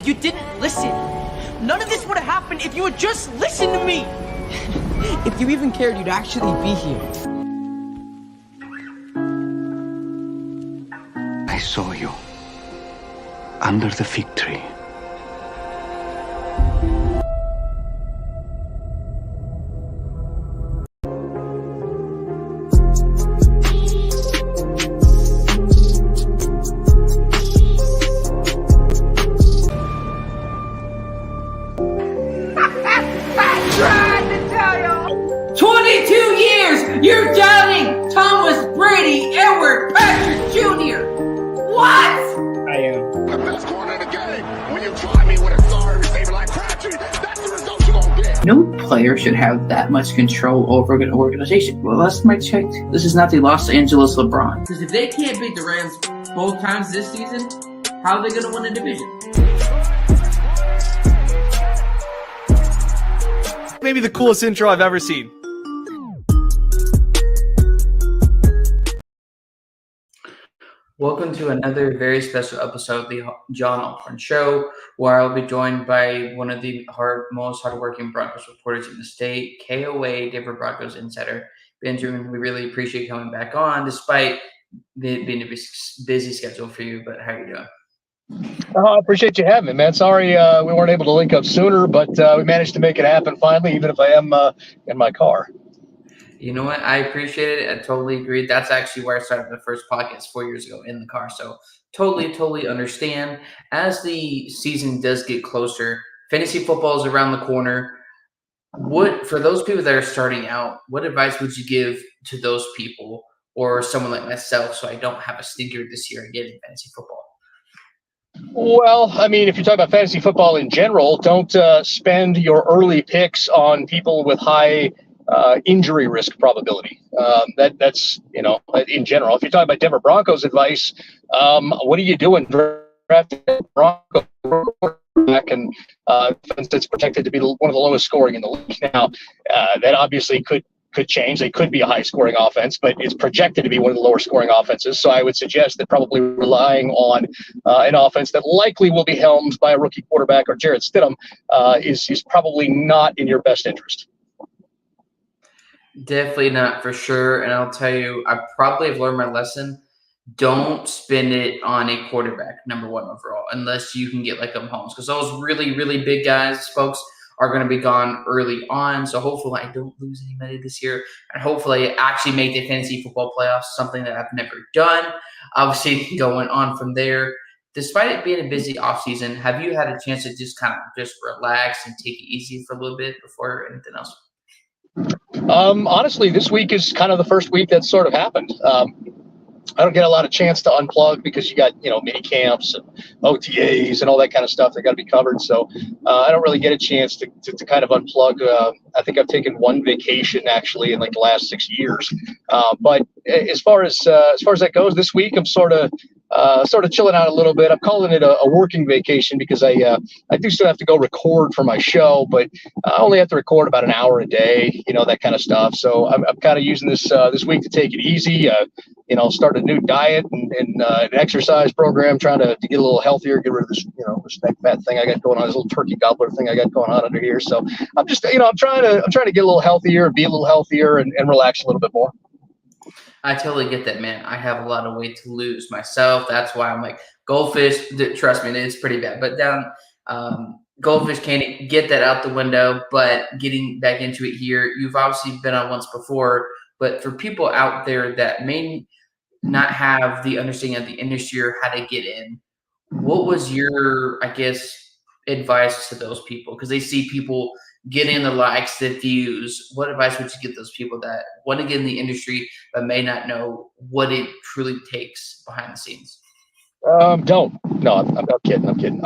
you didn't listen. None of this would have happened if you would just listen to me. If you even cared, you'd actually be here. I saw you under the fig tree. You're doubting Thomas Brady Edward Patrick Jr. What? I am. The best corner in the game. When you try me with a star receiver like Patrick, that's the result you're going to get. No player should have that much control over an organization. Well, last time I checked, this is not the Los Angeles LeBron. Because if they can't beat the Rams both times this season, how are they going to win a division? Maybe the coolest intro I've ever seen. Welcome to another very special episode of the John Allbright Show, where I'll be joined by one of the most hardworking Broncos reporters in the state, KOA, Denver Broncos insider, Benjamin. We really appreciate you coming back on, despite being a busy schedule for you. But how are you doing? I appreciate you having me, man. Sorry we weren't able to link up sooner, but we managed to make it happen finally, even if I am in my car. You know what? I appreciate it. I totally agree. That's actually where I started the first podcast 4 years ago in the car. So totally understand. As the season does get closer, fantasy football is around the corner. For those people that are starting out, what advice would you give to those people or someone like myself so I don't have a stinker this year again in fantasy football? Well, I mean, if you're talking about fantasy football in general, don't spend your early picks on people with high injury risk probability. That's, in general. If you're talking about Denver Broncos advice, what are you doing? Drafting Broncos back and that's protected to be one of the lowest scoring in the league. Now, that obviously could change. They could be a high scoring offense, but it's projected to be one of the lower scoring offenses. So I would suggest that probably relying on an offense that likely will be helmed by a rookie quarterback or Jarrett Stidham is probably not in your best interest. Definitely not, for sure. And I'll tell you, I probably have learned my lesson. Don't spend it on a quarterback, number one overall, unless you can get like a Mahomes. Because those really big guys, folks, are going to be gone early on. So hopefully I don't lose any money this year. And hopefully I actually make the fantasy football playoffs, something that I've never done. Obviously, going on from there. Despite it being a busy offseason, have you had a chance to just relax and take it easy for a little bit before anything else? Honestly, this week is kind of the first week that's sort of happened. I don't get a lot of chance to unplug because you got, mini camps and OTAs and all that kind of stuff that got to be covered. So I don't really get a chance to kind of unplug. I think I've taken one vacation actually in like the last 6 years. But as far as that goes, this week I'm sort of chilling out a little bit. I'm calling it a working vacation because I do still have to go record for my show, but I only have to record about an hour a day, that kind of stuff. So I'm kind of using this week to take it easy. Start a new diet and an exercise program, trying to get a little healthier, get rid of this, this neck fat thing I got going on, this little turkey gobbler thing I got going on under here. So I'm just, I'm trying to get a little healthier, be a little healthier and relax a little bit more. I totally get that, man. I have a lot of weight to lose myself. That's why I'm like, goldfish, trust me, it's pretty bad. But goldfish can't get that out the window. But getting back into it here, you've obviously been on once before. But for people out there that may not have the understanding of the industry or how to get in, what was your, advice to those people? Because they see people getting the likes, the views. What advice would you give those people that want to get in the industry but may not know what it truly takes behind the scenes? Don't. No, I'm kidding.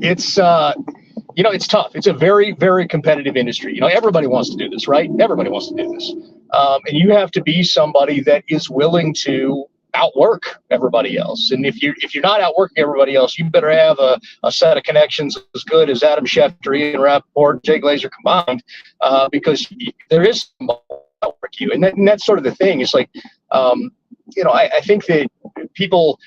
It's it's tough. It's a very, very competitive industry. Everybody wants to do this, right? Everybody wants to do this. And you have to be somebody that is willing to outwork everybody else. And if you're not outworking everybody else, you better have a set of connections as good as Adam Schefter, Ian Rappaport, Jay Glazer combined, because there is somebody to outwork you. And that's sort of the thing. It's like, I think that people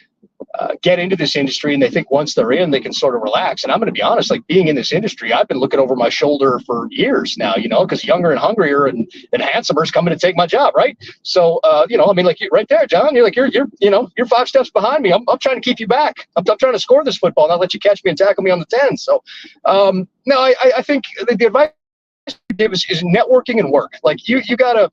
get into this industry, and they think once they're in, they can sort of relax. And I'm going to be honest, like being in this industry, I've been looking over my shoulder for years now, because younger and hungrier and handsomer is coming to take my job, right? So, I mean, like right there, John, you're like you're 5 steps behind me. I'm trying to keep you back. I'm trying to score this football, not let you catch me and tackle me on the 10. So, no, I think the advice I give is networking and work. Like you've got to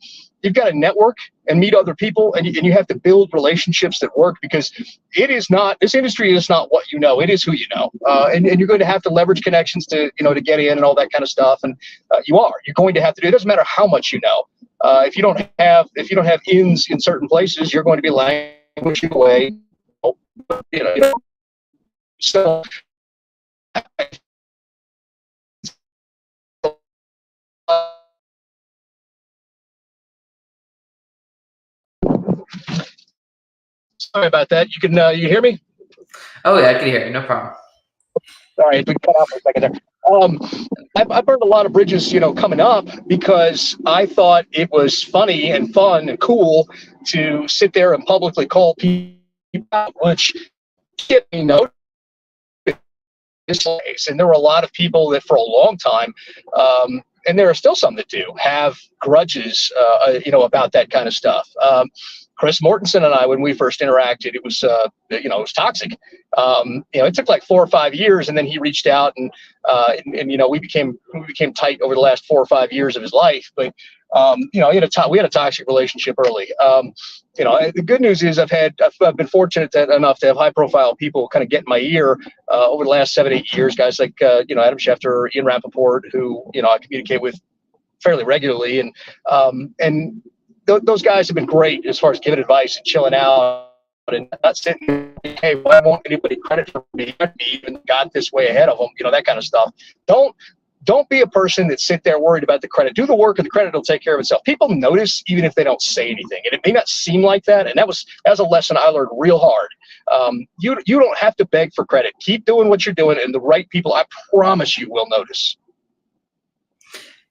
network and meet other people, and you have to build relationships that work, because this industry is not what you know, it is who you know. And you're going to have to leverage connections to get in and all that kind of stuff. And you're going to have to do it. It doesn't matter how much you know. If you don't have ins in certain places, you're going to be languishing away. So sorry about that. You can you hear me? Oh yeah, I can hear you. No problem. All right, we cut off for a second there. I burned a lot of bridges, coming up, because I thought it was funny and fun and cool to sit there and publicly call people out, which get me noticed. And there were a lot of people that for a long time, and there are still some that do have grudges, about that kind of stuff. Chris Mortensen and I, when we first interacted, it was toxic. It took like 4 or 5 years, and then he reached out, and we became tight over the last 4 or 5 years of his life. But we had a toxic relationship early. The good news is I've been fortunate enough to have high profile people kind of get in my ear over the last 7, 8 years. Guys like Adam Schefter, Ian Rappaport, who I communicate with fairly regularly, and those guys have been great as far as giving advice and chilling out and not sitting, hey, why won't anybody credit for me? I even got this way ahead of them, that kind of stuff. Don't be a person that sit there worried about the credit. Do the work, and the credit will take care of itself. People notice even if they don't say anything, and it may not seem like that. And that was a lesson I learned real hard. You don't have to beg for credit. Keep doing what you're doing, and the right people, I promise you, will notice.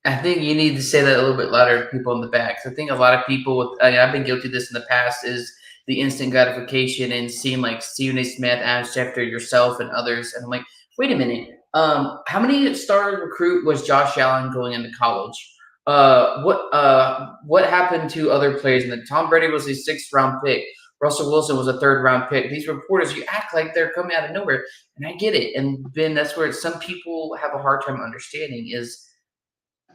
I think you need to say that a little bit louder to people in the back. I think a lot of people, I've been guilty of this in the past, is the instant gratification and seeing like Stephen A. Smith, Adam Schefter, yourself, and others. And I'm like, wait a minute. How many star recruit was Josh Allen going into college? What happened to other players? And then Tom Brady was a 6th round pick. Russell Wilson was a 3rd round pick. These reporters, you act like they're coming out of nowhere. And I get it. And Ben, that's where some people have a hard time understanding is,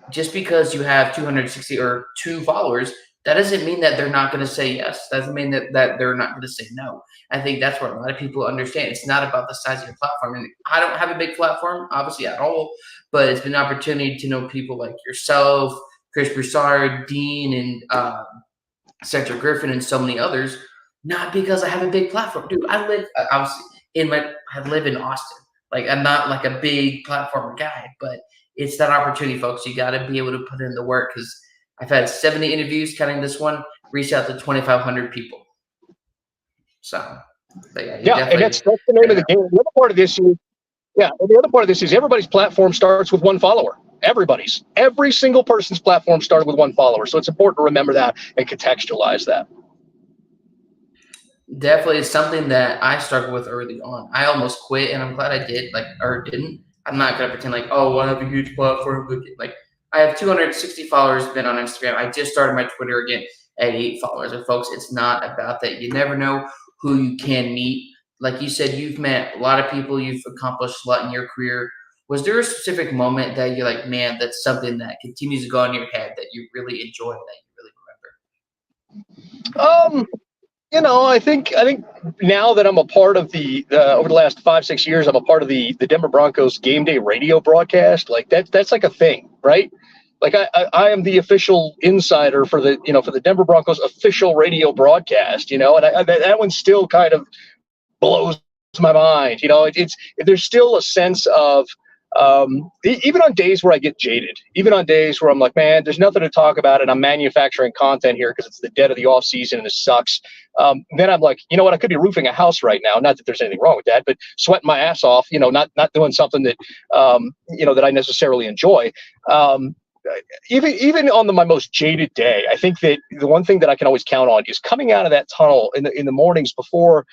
just because you have 260 or 2 followers, that doesn't mean that they're not going to say yes. That doesn't mean that they're not going to say no. I think that's what a lot of people understand. It's not about the size of your platform. And I don't have a big platform, obviously, at all, but it's been an opportunity to know people like yourself, Chris Broussard, Dean, and Cedric Griffin, and so many others, not because I have a big platform. Dude, I live in Austin. Like, I'm not like a big platform guy, but it's that opportunity, folks. You got to be able to put in the work, because I've had 70 interviews, counting this one, reached out to 2,500 people. So, and that's the name of the game. The other part of this is, everybody's platform starts with 1 follower. Every single person's platform started with 1 follower. So it's important to remember that and contextualize that. Definitely something that I struggled with early on. I almost quit, and I'm glad I did, or didn't. I'm not going to pretend like, oh, I have a huge platform. Like, I have 260 followers been on Instagram. I just started my Twitter again at 8 followers. And folks, it's not about that. You never know who you can meet. Like you said, you've met a lot of people. You've accomplished a lot in your career. Was there a specific moment that you're like, man, that's something that continues to go in your head that you really enjoy, that you really remember? I think now that I'm a part of the over the last 5-6 years, I'm a part of the Denver Broncos game day radio broadcast. Like that's like a thing, right? Like I am the official insider for the Denver Broncos official radio broadcast, and that one still kind of blows my mind. There's still a sense of, even on days where I get jaded, even on days where I'm like, man, there's nothing to talk about, and I'm manufacturing content here because it's the dead of the off season and this sucks. Then I'm like, you know what? I could be roofing a house right now. Not that there's anything wrong with that, but sweating my ass off, not doing something that, that I necessarily enjoy. even on my most jaded day, I think that the one thing that I can always count on is coming out of that tunnel in the mornings before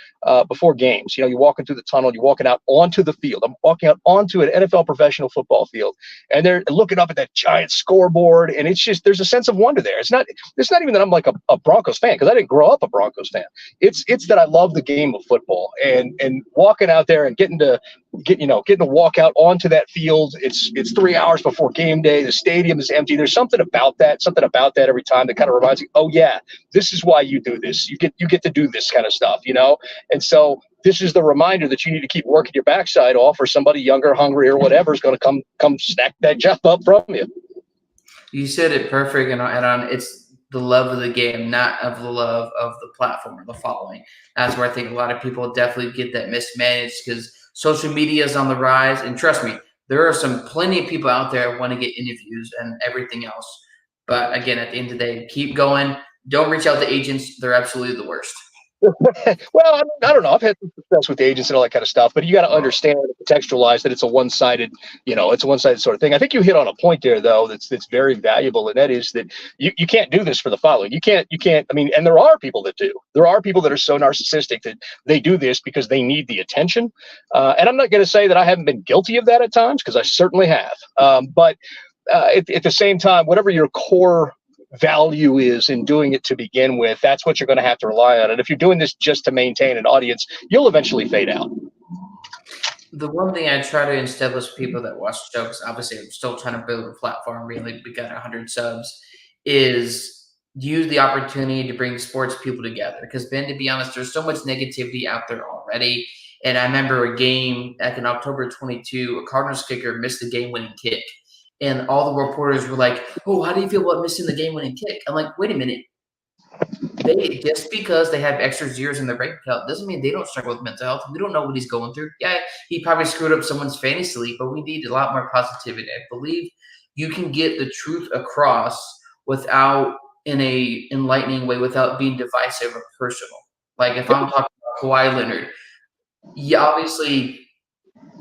games. You're walking through the tunnel, you're walking out onto the field. I'm walking out onto an NFL professional football field, and they're looking up at that giant scoreboard, and it's just there's a sense of wonder there. It's not even that I'm like a Broncos fan, because I didn't grow up a Broncos fan. It's that I love the game of football, and walking out there and getting to walk out onto that field. It's 3 hours before game day. The stadium is empty. There's something about that every time that kind of reminds you, oh yeah, this is why you do this. You get to do this kind of stuff, And so this is the reminder that you need to keep working your backside off, or somebody younger, hungry, or whatever is going to come snack that job up from you. You said it perfect, and it's the love of the game, not of the love of the platform or the following. That's where I think a lot of people definitely get that mismanaged, because social media is on the rise. And trust me, there are plenty of people out there who want to get interviews and everything else. But again, at the end of the day, keep going. Don't reach out to agents. They're absolutely the worst. Well, I don't know. I've had some success with agents and all that kind of stuff, but you got to understand and contextualize that it's a one-sided sort of thing. I think you hit on a point there, though, that's very valuable, and that is that you can't do this for the following. You can't. I mean, and there are people that do. There are people that are so narcissistic that they do this because they need the attention. And I'm not going to say that I haven't been guilty of that at times, because I certainly have. But at the same time, whatever your core value is in doing it to begin with, that's what you're going to have to rely on. And if you're doing this just to maintain an audience, you'll eventually fade out. The one thing I try to instill with people that watch the show, because obviously I'm still trying to build a platform, really, we got 100 subs, is use the opportunity to bring sports people together. Because, Ben, to be honest, there's so much negativity out there already. And I remember a game back in October 22, a Cardinals kicker missed the game-winning kick. And all the reporters were like, oh, how do you feel about missing the game-winning kick? I'm like, wait a minute. Just because they have extra zeros in their bank account doesn't mean they don't struggle with mental health. We don't know what he's going through. Yeah, he probably screwed up someone's fantasy league, but we need a lot more positivity. I believe you can get the truth across without in a enlightening way, without being divisive or personal. Like if I'm talking about Kawhi Leonard, yeah, obviously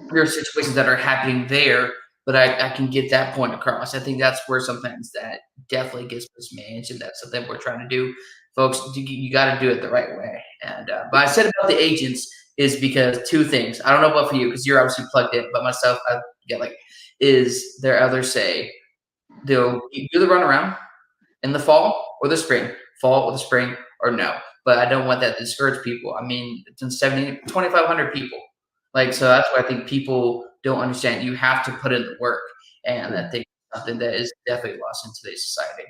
there are situations that are happening there, but I can get that point across. I think that's where sometimes that definitely gets mismanaged, and that's something we're trying to do. Folks, you got to do it the right way. And but I said about the agents is because two things. I don't know about for you, because you're obviously plugged in, but myself, I get is there others say they'll do the runaround in the fall or the spring, or no. But I don't want that to discourage people. I mean, it's in 2,500 people. So that's why I think people don't understand. You have to put in the work, and I think something that is definitely lost in today's society.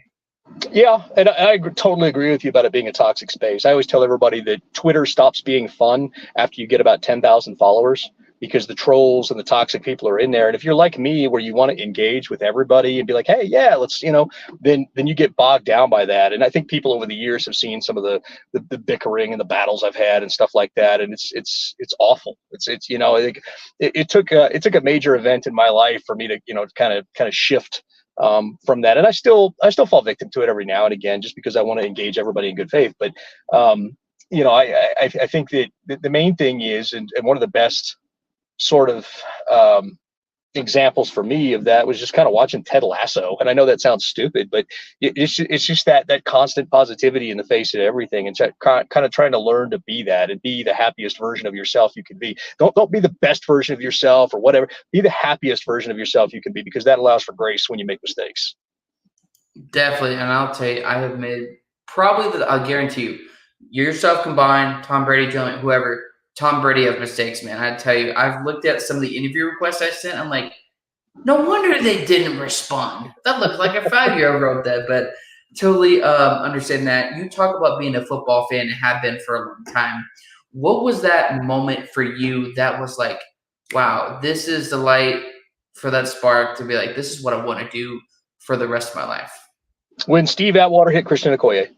Yeah, and I totally agree with you about it being a toxic space. I always tell everybody that Twitter stops being fun after you get about 10,000 followers, because the trolls and the toxic people are in there. And if you're like me, where you want to engage with everybody and be like, hey, yeah, let's, then you get bogged down by that. And I think people over the years have seen some of the bickering and the battles I've had and stuff like that. And it's awful. It took a major event in my life for me to, kind of shift from that. And I still fall victim to it every now and again, just because I want to engage everybody in good faith. But, I think that the main thing is, and one of the best sort of examples for me of that was just kind of watching Ted Lasso. And I know that sounds stupid, but it's just that constant positivity in the face of everything, and kind of trying to learn to be that and be the happiest version of yourself you can be. Don't be the best version of yourself or whatever. Be the happiest version of yourself you can be, because that allows for grace when you make mistakes. Definitely. And I'll tell you, I have made I'll guarantee you, yourself combined, Tom Brady, Joe, whoever, Tom Brady has mistakes, man. I tell you, I've looked at some of the interview requests I sent. I'm like, no wonder they didn't respond. That looked like a 5-year-old wrote that, but totally understand that. You talk about being a football fan and have been for a long time. What was that moment for you that was like, wow, this is the light for that spark to be like, this is what I want to do for the rest of my life? When Steve Atwater hit Christian Okoye.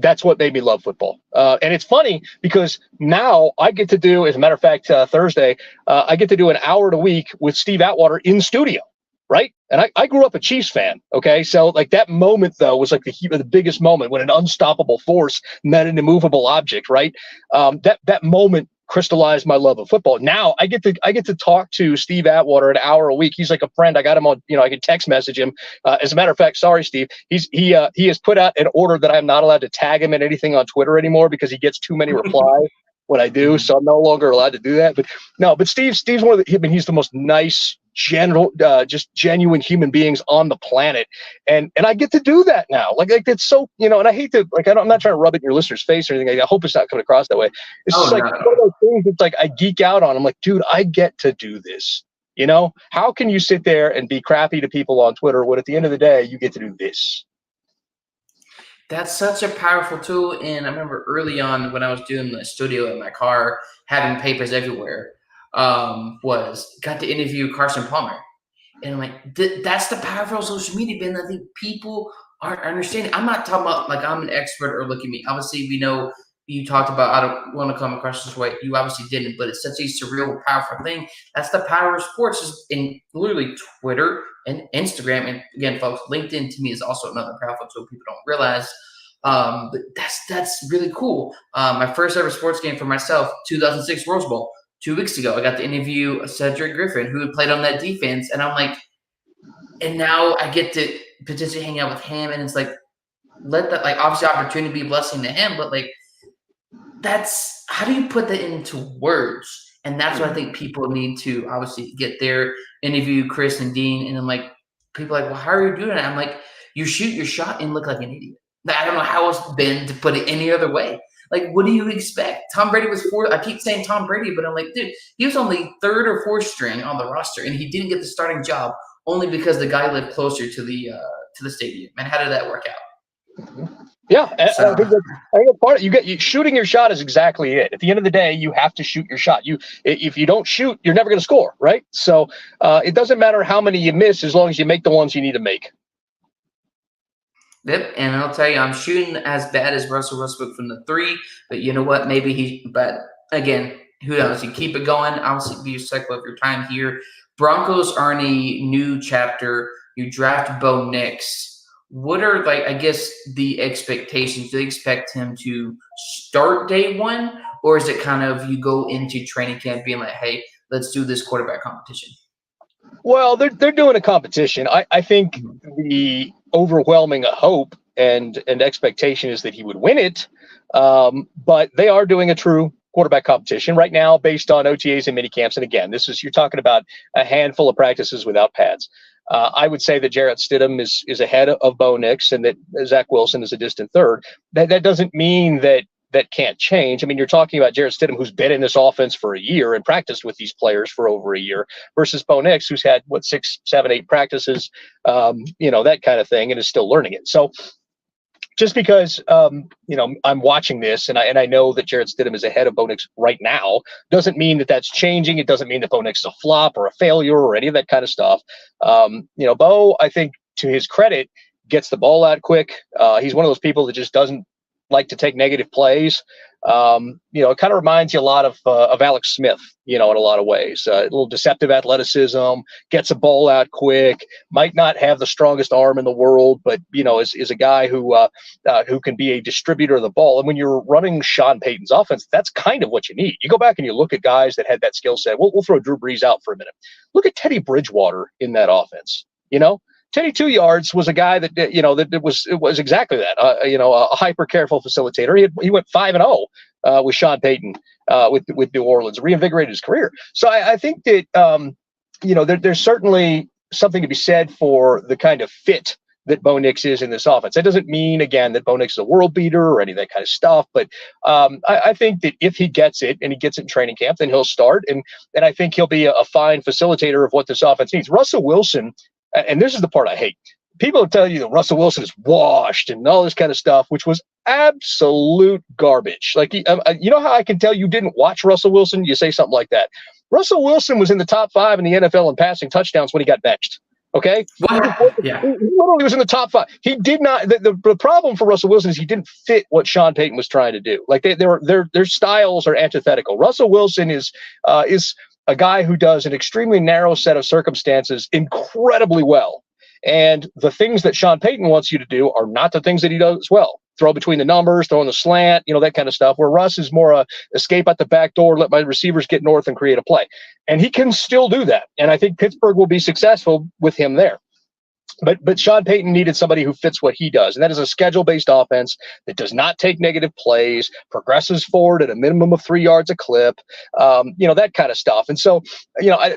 That's what made me love football. And it's funny because now I get to do, as a matter of fact, Thursday, I get to do an hour a week with Steve Atwater in studio, right? And I grew up a Chiefs fan, okay? So that moment, though, was like the biggest moment when an unstoppable force met an immovable object, right? That moment crystallized my love of football. Now I get to talk to Steve Atwater an hour a week. He's like a friend. I got him on, I can text message him. As a matter of fact, sorry, Steve, he has put out an order that I'm not allowed to tag him in anything on Twitter anymore because he gets too many replies when I do. So I'm no longer allowed to do that. But Steve's one of he's the most nice, just genuine human beings on the planet, and I get to do that now. Like it's so, and I hate to, I'm not trying to rub it in your listener's face or anything. I hope it's not coming across that way. It's just one of those things. It's like I geek out on. I'm like, dude, I get to do this. How can you sit there and be crappy to people on Twitter when at the end of the day you get to do this? That's such a powerful tool. And I remember early on when I was doing the studio in my car, having papers everywhere, got to interview Carson Palmer. And I'm like, that's the power of social media, Ben. I think people aren't understanding. I'm not talking about like I'm an expert or look at me. Obviously, we know you talked about, I don't want to come across this way. You obviously didn't, but it's such a surreal, powerful thing. That's the power of sports, is in literally Twitter and Instagram. And again, folks, LinkedIn to me is also another powerful tool people don't realize. But that's really cool. My first ever sports game for myself, 2006 Rose Bowl. 2 weeks ago, I got to interview Cedric Griffin, who had played on that defense. And I'm like, and now I get to potentially hang out with him. And it's like, let that, like, obviously opportunity be a blessing to him, but like, that's, how do you put that into words? And that's what I think people need to obviously get there, interview Chris and Dean. And I'm like, people are like, well, how are you doing that? I'm like, you shoot your shot and look like an idiot. I don't know how else, Ben, to put it any other way. Like, what do you expect? Tom Brady was fourth. I keep saying Tom Brady, but I'm like, dude, he was only third or fourth string on the roster, and he didn't get the starting job only because the guy lived closer to the stadium. And how did that work out? Yeah, so, I think that's part of you shooting your shot is exactly it. At the end of the day, you have to shoot your shot. If you don't shoot, you're never going to score, right? So it doesn't matter how many you miss as long as you make the ones you need to make. Yep, and I'll tell you, I'm shooting as bad as Russell Westbrook from the three, but you know what? But again, who knows? You keep it going. Obviously, be a cycle of your time here. Broncos are in a new chapter. You draft Bo Nix. What are, like, I guess, the expectations? Do they expect him to start day one, or is it kind of you go into training camp being like, hey, let's do this quarterback competition? Well, they're doing a competition. I think the overwhelming hope and expectation is that he would win it, but they are doing a true quarterback competition right now based on OTAs and minicamps. And again, you're talking about a handful of practices without pads. I would say that Jarrett Stidham is ahead of Bo Nix and that Zach Wilson is a distant third. That doesn't mean that can't change. I mean, you're talking about Jarrett Stidham, who's been in this offense for a year and practiced with these players for over a year, versus Bo Nix, who's had 6, 7, 8 practices, that kind of thing, and is still learning it. So just because I'm watching this and I know that Jarrett Stidham is ahead of Bo Nix right now, doesn't mean that that's changing. It doesn't mean that Bo Nix is a flop or a failure or any of that kind of stuff. Bo, I think, to his credit, gets the ball out quick. He's one of those people that just doesn't like to take negative plays. It kind of reminds you a lot of Alex Smith, in a lot of ways. A little deceptive athleticism, gets a ball out quick, might not have the strongest arm in the world, but is a guy who can be a distributor of the ball. And when you're running Sean Payton's offense, that's kind of what you need. You go back and you look at guys that had that skill set. We'll throw Drew Brees out for a minute. Look at Teddy Bridgewater in that offense. Teddy 2 yards was a guy that it was exactly that. A hyper careful facilitator. He went 5-0 with Sean Payton with New Orleans, reinvigorated his career. So I think that there's certainly something to be said for the kind of fit that Bo Nix is in this offense. That doesn't mean, again, that Bo Nix is a world beater or any of that kind of stuff. But I think that if he gets it and he gets it in training camp, then he'll start. And I think he'll be a fine facilitator of what this offense needs. Russell Wilson. And this is the part I hate. People will tell you that Russell Wilson is washed and all this kind of stuff, which was absolute garbage. Like, you know how I can tell you didn't watch Russell Wilson? You say something like that. Russell Wilson was in the top 5 in the NFL in passing touchdowns when he got benched. Okay? Yeah. He literally was in the top 5. He did not. The problem for Russell Wilson is he didn't fit what Sean Payton was trying to do. Like, their styles are antithetical. Russell Wilson is a guy who does an extremely narrow set of circumstances incredibly well. And the things that Sean Payton wants you to do are not the things that he does well. throw between the numbers, throw in the slant, that kind of stuff, where Russ is more a escape at the back door, let my receivers get north and create a play. And he can still do that. And I think Pittsburgh will be successful with him there. But Sean Payton needed somebody who fits what he does, and that is a schedule-based offense that does not take negative plays, progresses forward at a minimum of 3 yards a clip, that kind of stuff. And so,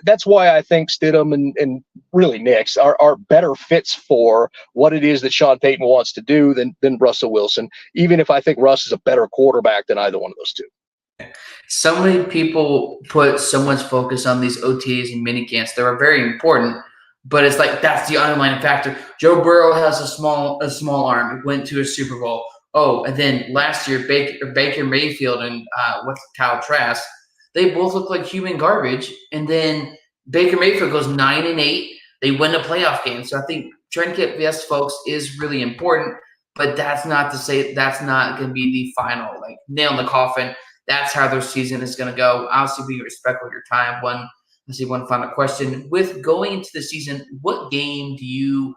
that's why I think Stidham and really Nix are better fits for what it is that Sean Payton wants to do than Russell Wilson, even if I think Russ is a better quarterback than either one of those two. So many people put so much focus on these OTAs and mini camps. They are very important. But it's like that's the underlying factor. Joe Burrow has a small arm. He went to a Super Bowl. Oh, and then last year Baker Mayfield and Kyle Trask, they both look like human garbage. And then Baker Mayfield goes 9-8. They win a playoff game. So I think trying to get best folks is really important. But that's not to say that's not going to be the final nail in the coffin. That's how their season is going to go. Obviously, be respectful of your time. Let's see, one final question. With going into the season, what game do you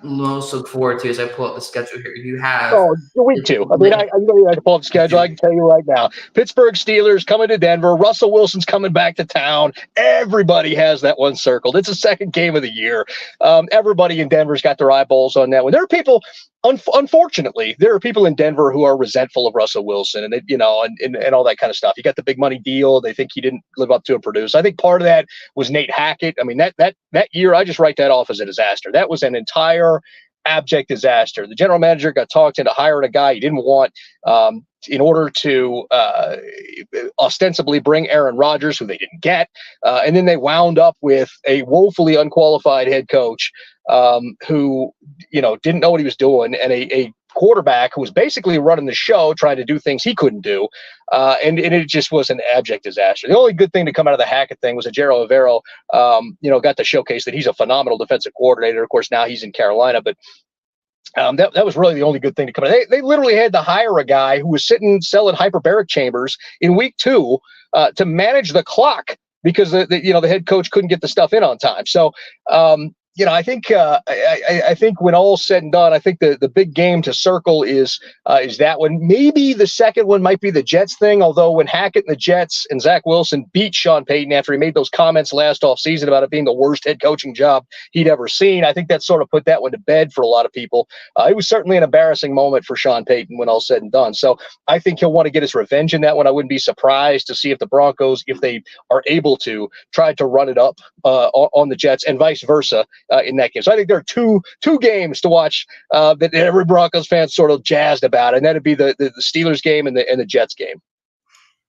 most look forward to as I pull up the schedule here? You have week 2. I mean, I can pull up the schedule. I can tell you right now. Pittsburgh Steelers coming to Denver. Russell Wilson's coming back to town. Everybody has that one circled. It's the second game of the year. Everybody in Denver's got their eyeballs on that one. There are people, unfortunately, there are people in Denver who are resentful of Russell Wilson and and all that kind of stuff. You got the big money deal. They think he didn't live up to a produce. I think part of that was Nate Hackett. I mean, that year, I just write that off as a disaster. That was an entire abject disaster. The general manager got talked into hiring a guy he didn't want in order to ostensibly bring Aaron Rodgers, who they didn't get. And then they wound up with a woefully unqualified head coach who, didn't know what he was doing, and a quarterback who was basically running the show, trying to do things he couldn't do. And it just was an abject disaster. The only good thing to come out of the Hackett thing was that Gerald Rivero, got to showcase that he's a phenomenal defensive coordinator. Of course, now he's in Carolina, but that was really the only good thing to come out. They literally had to hire a guy who was sitting selling hyperbaric chambers in week 2 to manage the clock because the head coach couldn't get the stuff in on time. So I think I think when all's said and done, I think the big game to circle is that one. Maybe the second one might be the Jets thing. Although when Hackett and the Jets and Zach Wilson beat Sean Payton after he made those comments last offseason about it being the worst head coaching job he'd ever seen, I think that sort of put that one to bed for a lot of people. It was certainly an embarrassing moment for Sean Payton when all's said and done. So I think he'll want to get his revenge in that one. I wouldn't be surprised to see if the Broncos, if they are able to, try to run it up on the Jets and vice versa. In that game. So I think there are two games to watch that every Broncos fan sort of jazzed about, and that'd be the Steelers game and the Jets game.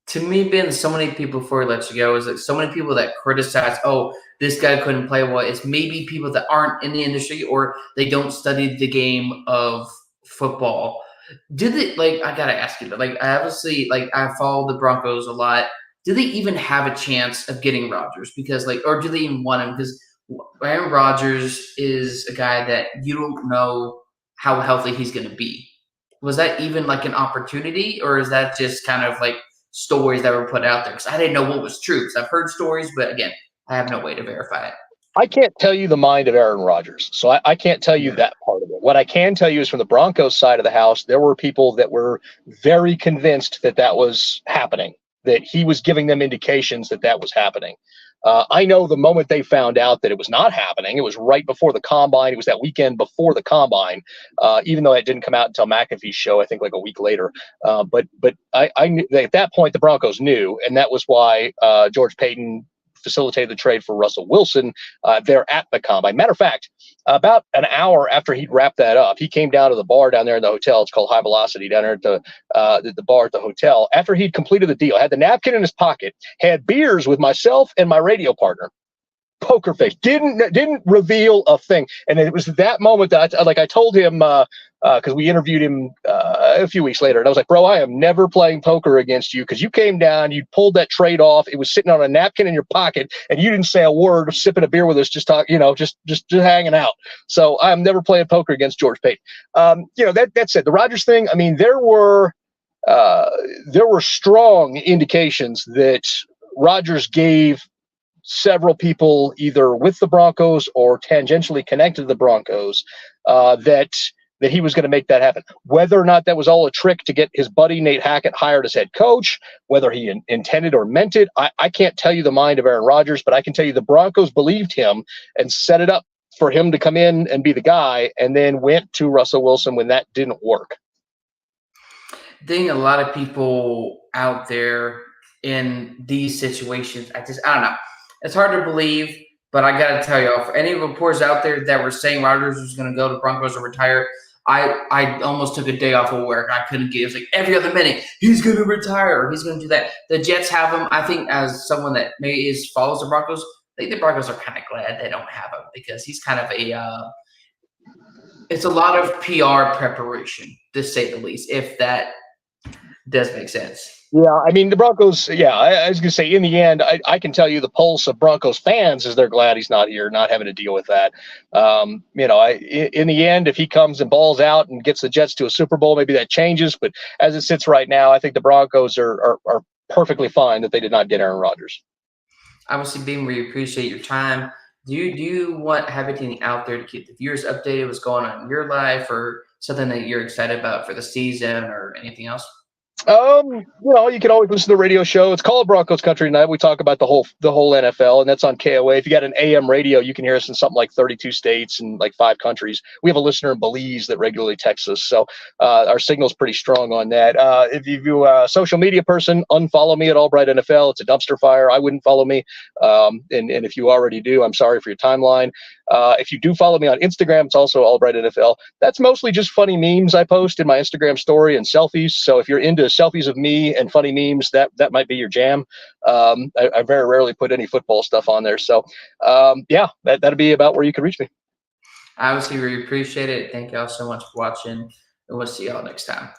To me, Ben, so many people, before we let you go, is like so many people that criticize, this guy couldn't play well. It's maybe people that aren't in the industry or they don't study the game of football. I gotta ask you, I follow the Broncos a lot. Do they even have a chance of getting Rodgers? Because or do they even want him? Because Aaron Rodgers is a guy that you don't know how healthy he's going to be. Was that even an opportunity, or is that just kind of stories that were put out there? Because I didn't know what was true. Because I've heard stories, but again, I have no way to verify it. I can't tell you the mind of Aaron Rodgers, so I can't tell you that part of it. What I can tell you is from the Broncos side of the house, there were people that were very convinced that was happening, that he was giving them indications that was happening. I know the moment they found out that it was not happening, it was right before the combine. It was that weekend before the combine, even though it didn't come out until McAfee's show, I think a week later. But I knew, at that point, the Broncos knew, and that was why George Payton facilitated the trade for Russell Wilson there at the combine. Matter of fact, about an hour after he'd wrapped that up, he came down to the bar down there in the hotel. It's called High Velocity down there at the bar at the hotel. After he'd completed the deal, had the napkin in his pocket, had beers with myself and my radio partner. Poker face, didn't reveal a thing. And it was that moment that I told him, because we interviewed him a few weeks later, and I was like, bro, I am never playing poker against you, because you came down, you pulled that trade off, it was sitting on a napkin in your pocket, and you didn't say a word, sipping a beer with us, just talk, just hanging out. So I'm never playing poker against George Payton. That said, the Rodgers thing, I mean, there were strong indications that Rodgers gave several people either with the Broncos or tangentially connected to the Broncos that that he was going to make that happen. Whether or not that was all a trick to get his buddy Nate Hackett hired as head coach, whether he intended or meant it, I can't tell you the mind of Aaron Rodgers, but I can tell you the Broncos believed him and set it up for him to come in and be the guy, and then went to Russell Wilson when that didn't work. I think a lot of people out there in these situations, I don't know. It's hard to believe, but I got to tell y'all, for any reports out there that were saying Rodgers was going to go to Broncos or retire, I almost took a day off of work. I couldn't get it. It was like every other minute, he's going to retire or he's going to do that. The Jets have him. I think as someone that maybe follows the Broncos, I think the Broncos are kind of glad they don't have him because he's kind of it's a lot of PR preparation, to say the least, if that does make sense. Yeah, I mean, the Broncos, I was going to say, in the end, I can tell you the pulse of Broncos fans is they're glad he's not here, not having to deal with that. In the end, if he comes and balls out and gets the Jets to a Super Bowl, maybe that changes. But as it sits right now, I think the Broncos are perfectly fine that they did not get Aaron Rodgers. Obviously, Beam, we appreciate your time. Do you have anything out there to keep the viewers updated? What's going on in your life, or something that you're excited about for the season, or anything else? You can always listen to the radio show. It's called Broncos Country Tonight. We talk about the whole NFL, and that's on KOA. If you got an AM radio, you can hear us in something like 32 states and like 5 countries. We have a listener in Belize that regularly texts us, so our signal's pretty strong on that. If you're a social media person, unfollow me at Allbright NFL. It's a dumpster fire. I wouldn't follow me, and if you already do, I'm sorry for your timeline. If you do follow me on Instagram, it's also Allbright NFL. That's mostly just funny memes I post in my Instagram story and selfies. So if you're into selfies of me and funny memes, that might be your jam. I very rarely put any football stuff on there. So that'll be about where you can reach me. Obviously, we appreciate it. Thank y'all so much for watching, and we'll see y'all next time.